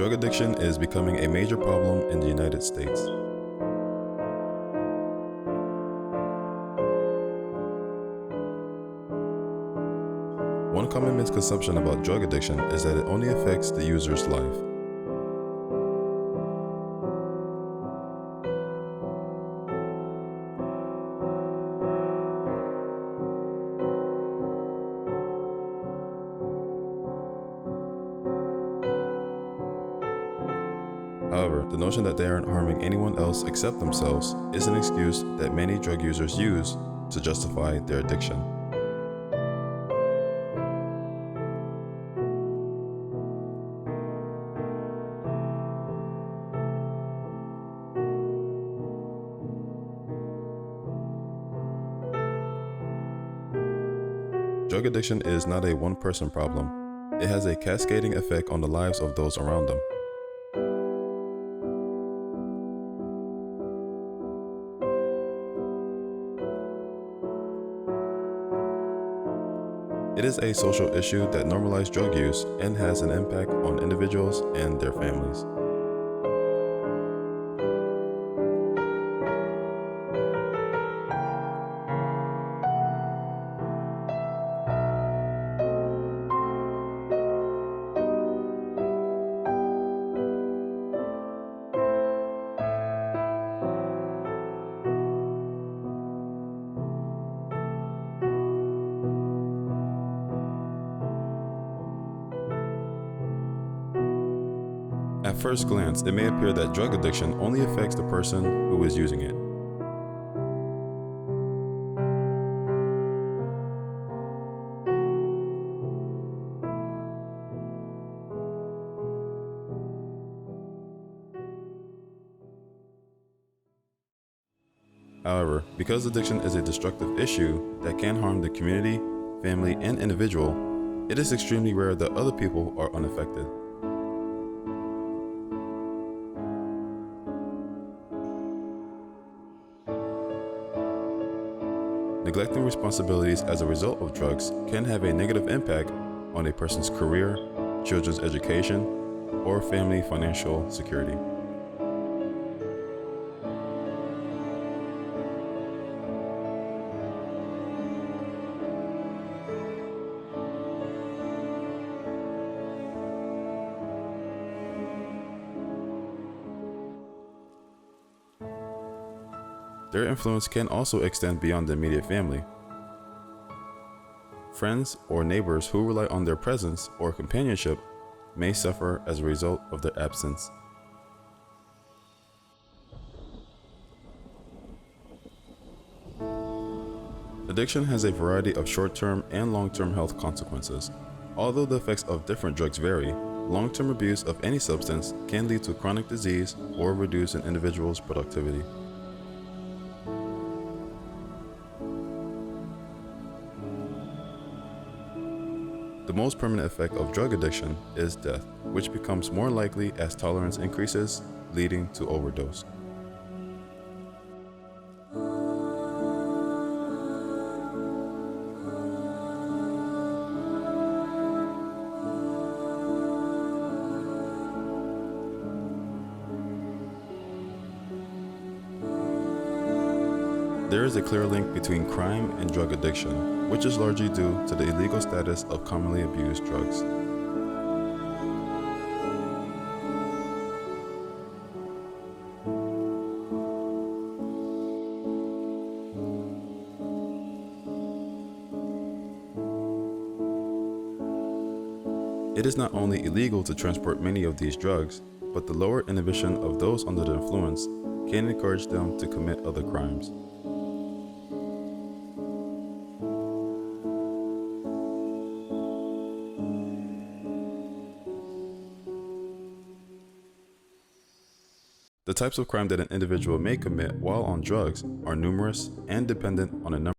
Drug addiction is becoming a major problem in the United States. One common misconception about drug addiction is that it only affects the user's life. However, the notion that they aren't harming anyone else except themselves is an excuse that many drug users use to justify their addiction. Drug addiction is not a one-person problem. It has a cascading effect on the lives of those around them. It is a social issue that normalizes drug use and has an impact on individuals and their families. At first glance, it may appear that drug addiction only affects the person who is using it. However, because addiction is a destructive issue that can harm the community, family, and individual, it is extremely rare that other people are unaffected. Neglecting responsibilities as a result of drugs can have a negative impact on a person's career, children's education, or family financial security. Their influence can also extend beyond the immediate family. Friends or neighbors who rely on their presence or companionship may suffer as a result of their absence. Addiction has a variety of short-term and long-term health consequences. Although the effects of different drugs vary, long-term abuse of any substance can lead to chronic disease or reduce an individual's productivity. The most permanent effect of drug addiction is death, which becomes more likely as tolerance increases, leading to overdose. There is a clear link between crime and drug addiction, which is largely due to the illegal status of commonly abused drugs. It is not only illegal to transport many of these drugs, but the lower inhibition of those under the influence can encourage them to commit other crimes. The types of crime that an individual may commit while on drugs are numerous and dependent on a number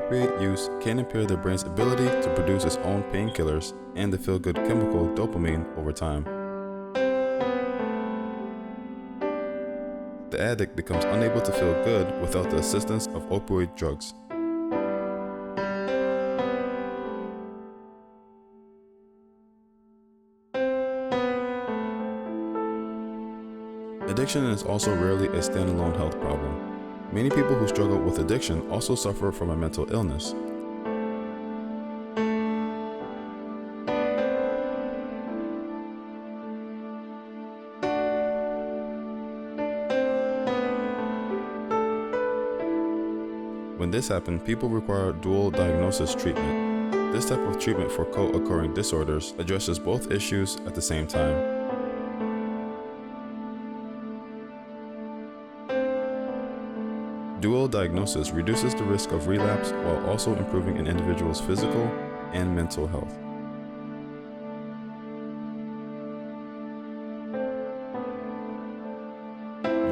opiate use can impair the brain's ability to produce its own painkillers and the feel-good chemical dopamine over time. The addict becomes unable to feel good without the assistance of opioid drugs. Addiction is also rarely a standalone health problem. Many people who struggle with addiction also suffer from a mental illness. When this happens, people require dual diagnosis treatment. This type of treatment for co-occurring disorders addresses both issues at the same time. Dual diagnosis reduces the risk of relapse while also improving an individual's physical and mental health.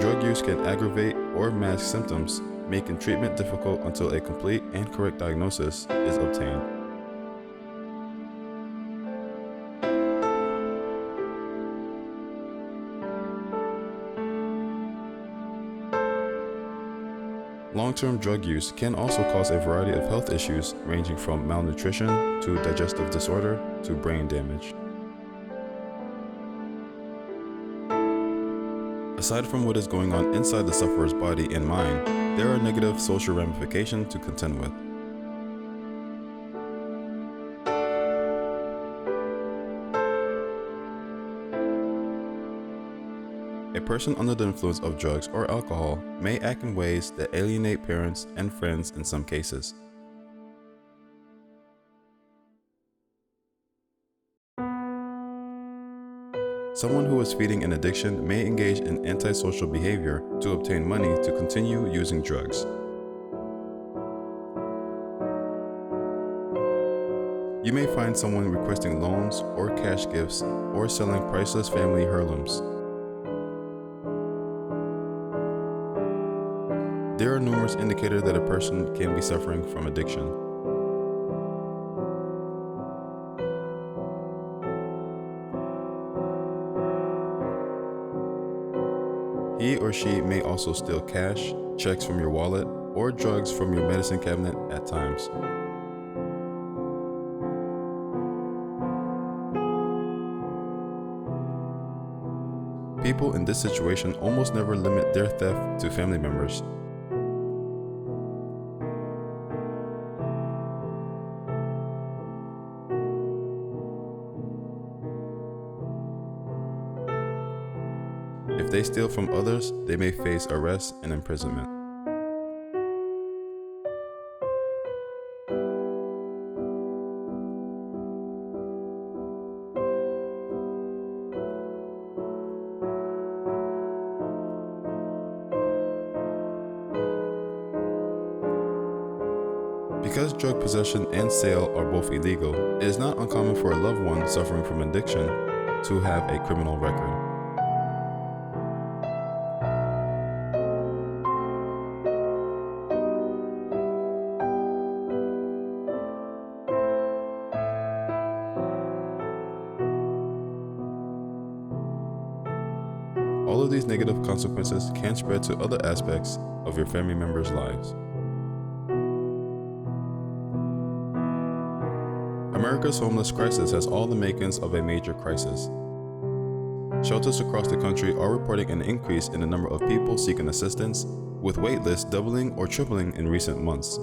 Drug use can aggravate or mask symptoms, making treatment difficult until a complete and correct diagnosis is obtained. Long-term drug use can also cause a variety of health issues ranging from malnutrition to digestive disorder to brain damage. Aside from what is going on inside the sufferer's body and mind, there are negative social ramifications to contend with. A person under the influence of drugs or alcohol may act in ways that alienate parents and friends in some cases. Someone who is feeding an addiction may engage in antisocial behavior to obtain money to continue using drugs. You may find someone requesting loans or cash gifts or selling priceless family heirlooms. There are numerous indicators that a person can be suffering from addiction. He or she may also steal cash, checks from your wallet, or drugs from your medicine cabinet at times. People in this situation almost never limit their theft to family members. If they steal from others, they may face arrest and imprisonment. Because drug possession and sale are both illegal, it is not uncommon for a loved one suffering from addiction to have a criminal record. All of these negative consequences can spread to other aspects of your family members' lives. America's homeless crisis has all the makings of a major crisis. Shelters across the country are reporting an increase in the number of people seeking assistance, with wait lists doubling or tripling in recent months.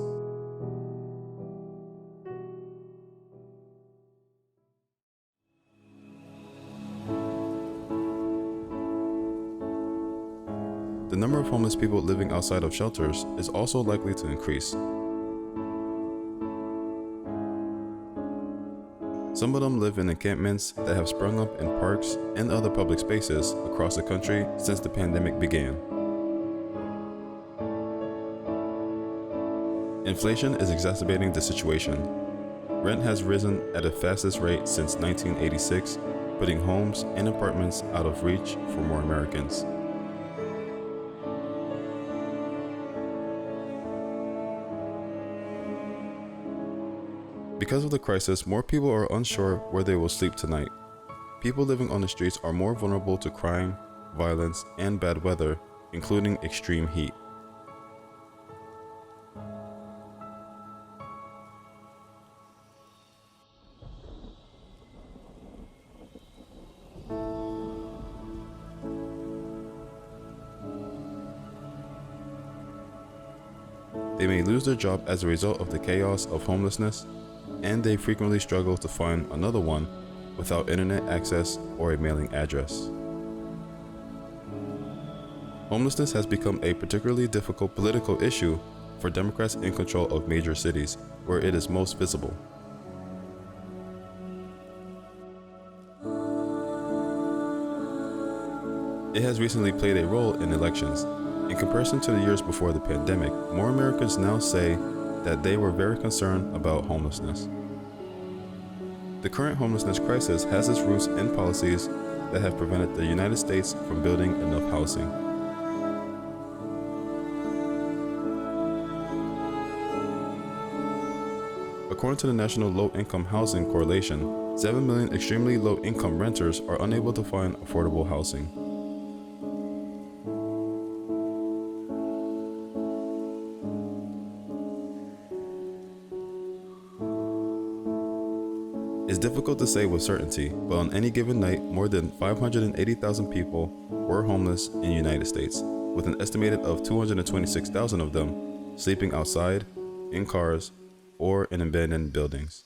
The number of homeless people living outside of shelters is also likely to increase. Some of them live in encampments that have sprung up in parks and other public spaces across the country since the pandemic began. Inflation is exacerbating the situation. Rent has risen at the fastest rate since 1986, putting homes and apartments out of reach for more Americans. Because of the crisis, more people are unsure where they will sleep tonight. People living on the streets are more vulnerable to crime, violence, and bad weather, including extreme heat. They may lose their job as a result of the chaos of homelessness, and they frequently struggle to find another one without internet access or a mailing address. Homelessness has become a particularly difficult political issue for Democrats in control of major cities, where it is most visible. It has recently played a role in elections. In comparison to the years before the pandemic, more Americans now say that they were very concerned about homelessness. The current homelessness crisis has its roots in policies that have prevented the United States from building enough housing. According to the National Low-Income Housing Correlation, 7 million extremely low-income renters are unable to find affordable housing. It's difficult to say with certainty, but on any given night, more than 580,000 people were homeless in the United States, with an estimated of 226,000 of them sleeping outside, in cars, or in abandoned buildings.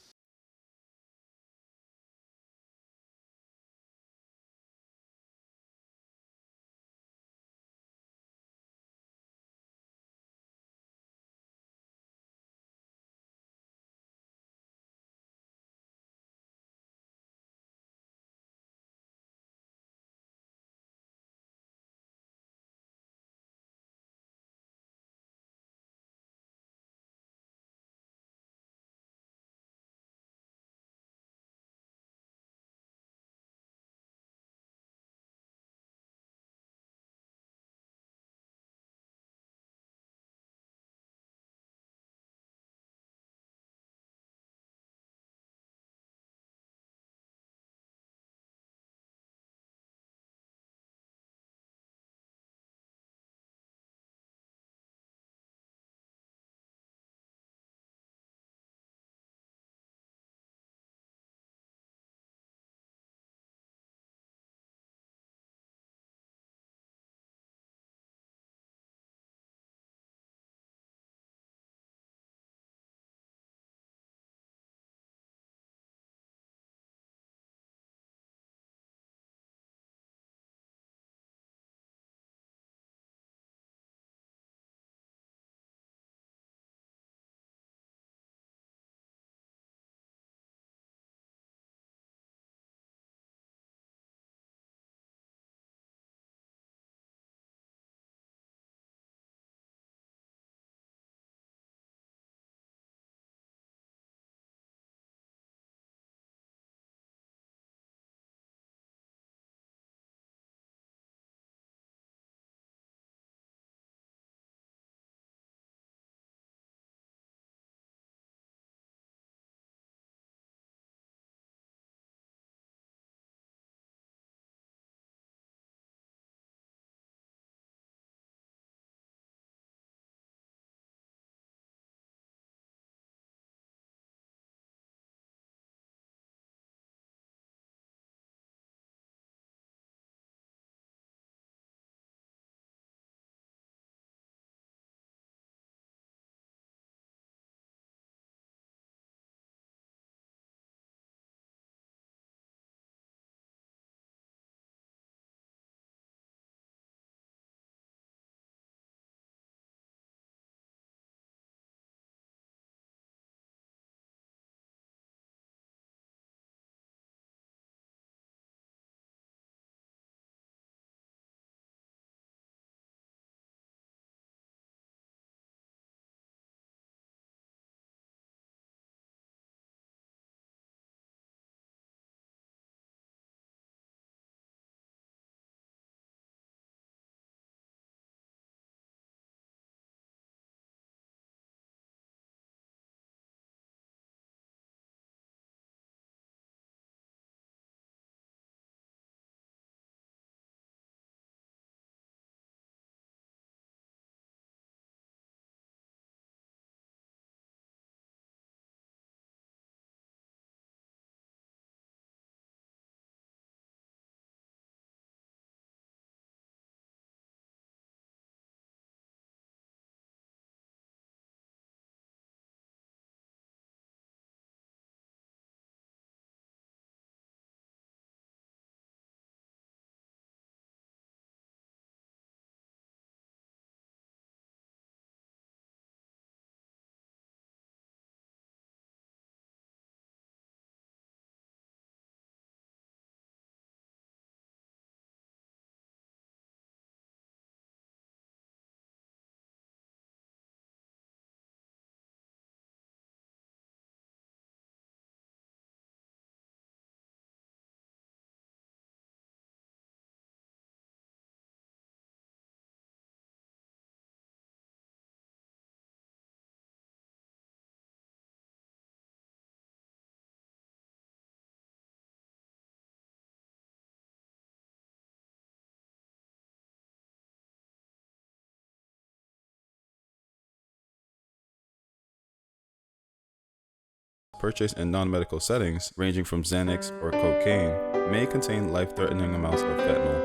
purchased in non-medical settings, ranging from Xanax or cocaine, may contain life-threatening amounts of fentanyl.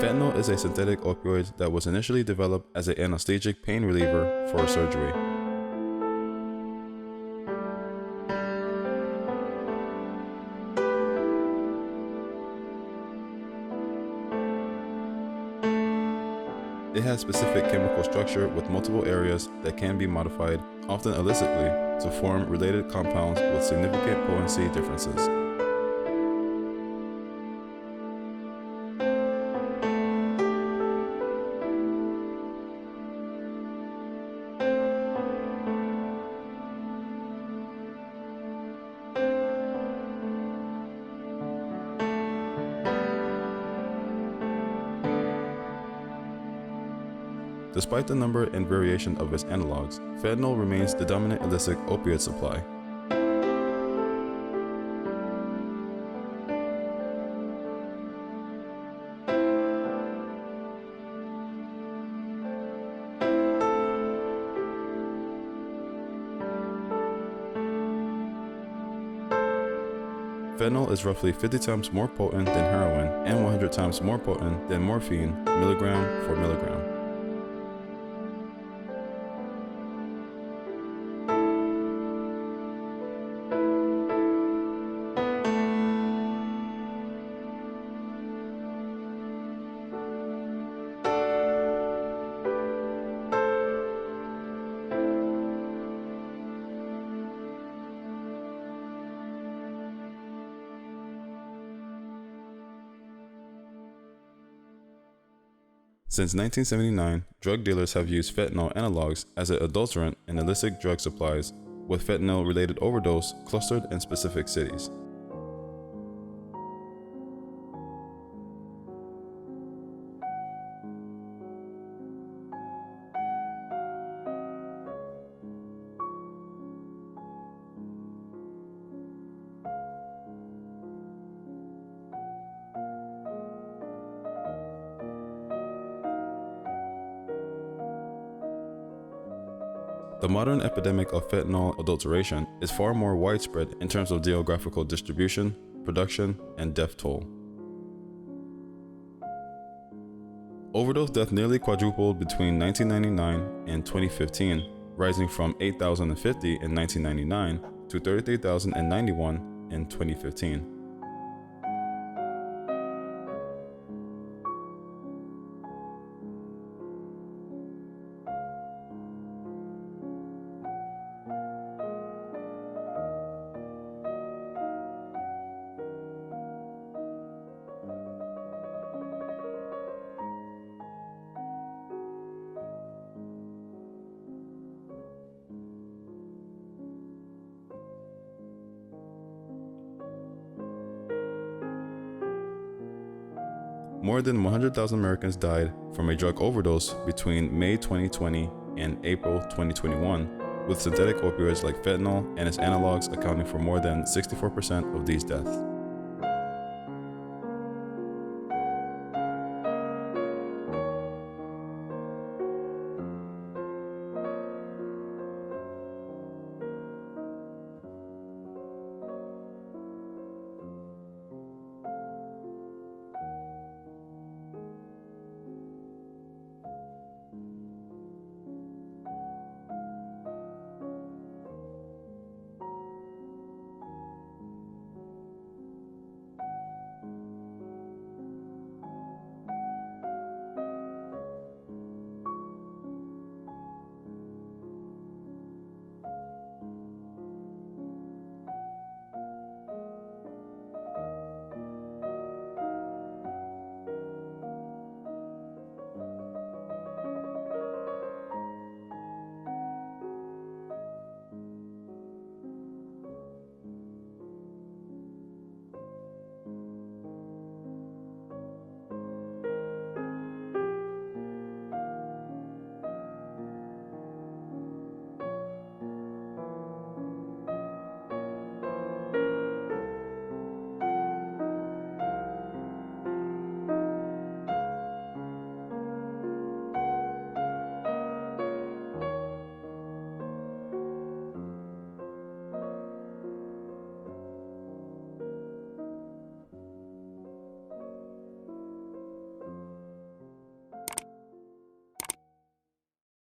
Fentanyl is a synthetic opioid that was initially developed as an anesthetic pain reliever for surgery. It has specific chemical structure with multiple areas that can be modified, often illicitly, to form related compounds with significant potency differences. Despite the number and variation of its analogs, fentanyl remains the dominant illicit opioid supply. Fentanyl is roughly 50 times more potent than heroin and 100 times more potent than morphine, milligram for milligram. Since 1979, drug dealers have used fentanyl analogs as an adulterant in illicit drug supplies, with fentanyl-related overdose clustered in specific cities. The modern epidemic of fentanyl adulteration is far more widespread in terms of geographical distribution, production, and death toll. Overdose death nearly quadrupled between 1999 and 2015, rising from 8,050 in 1999 to 33,091 in 2015. More than 100,000 Americans died from a drug overdose between May 2020 and April 2021, with synthetic opioids like fentanyl and its analogs accounting for more than 64% of these deaths.